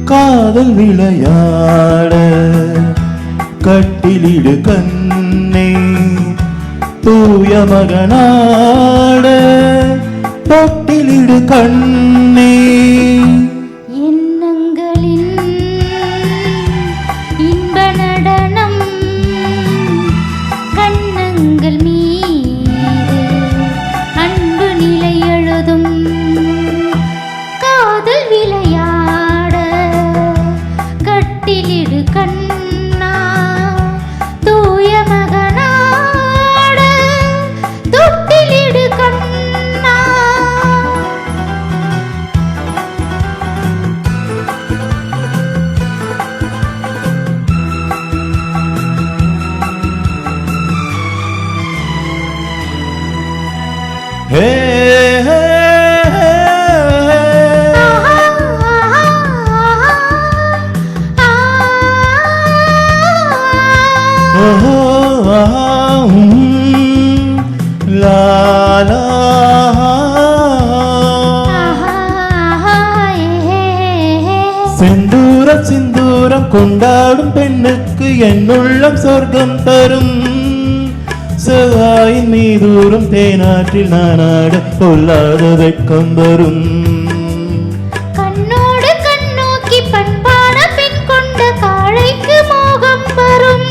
காதல் விளையாட கட்டிலிடு கண்ணே தூய மகனாட தொட்டிலிடு கண்ணே எண்ணங்களின் இன்ப நடனம் கண்ணங்கள் மீது அன்பு நிலை எழுதும் காதல் விளையாட கட்டிலிடு கண்ணா தூய மகனாட தொட்டிலிடு கண்ணா ஹே ஹே செந்தூரம் சிந்தூரம் கொண்டாடும் பெண்ணுக்கு என்னுள்ளம் சொர்க்கம் தரும் செவ்வாயின் மீதூரும் தேனாற்றில் நானாட கொள்ளாத வெட்கம் வரும் கண்ணோடு கண்ணோக்கி பண்பான பெண் கொண்ட காளைக்கு மோகம் வரும்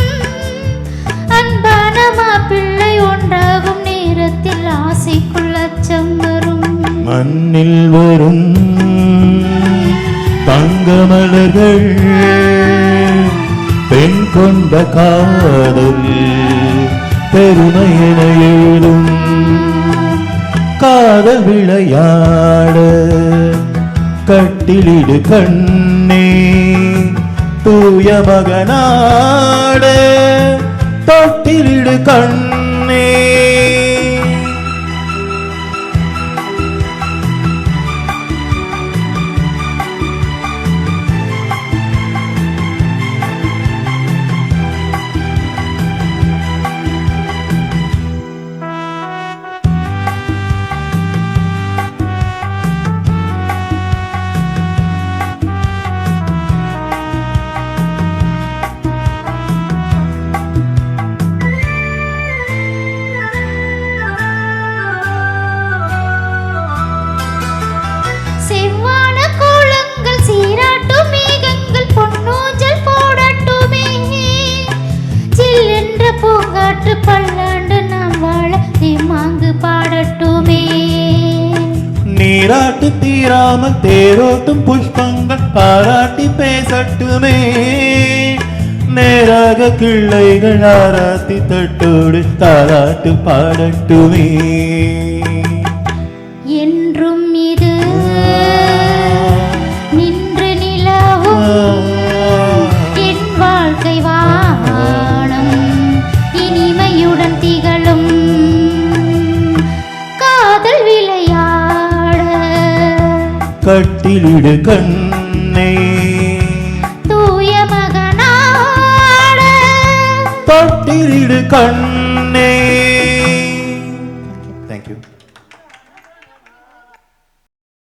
அன்பான மாப்பிள்ளை ஒன்றாகும் நேரத்தில் ஆசைக்குள் அச்சம் வரும் மண்ணில் வரும் தங்கமலர்கள் பெண் கொண்ட காதல் பெருமையென எழுதும் காதல் விளையாட கட்டிலிடு கண்ணே தூய மகனாட தொட்டிலிடு கண்ணே செவ்வான கோலங்கள் சீராட்டும் மேகங்கள் பொன்னூஞ்சல் போடட்டுமே சில்லென்ற பூங்காற்று பல்லாண்டு நாம் வாழ மாங்கு பாடட்டுமே நீராட்டு தீராமல் தேரோட்டும் புஷ்பங்கள் பாராட்டி பேசட்டுமே நேராக கிள்ளைகள் ஆராத்தி தட்டோடு தாராட்டு பாடட்டுமே என்றும் இது நின்று நிலவும் என் வாழ்க்கை வானம் இனிமையுடன் திகழும் காதல் விளையாட கட்டிலிடு கண்ணே தூய மகனாட தொட்டிலிடு கண்ணே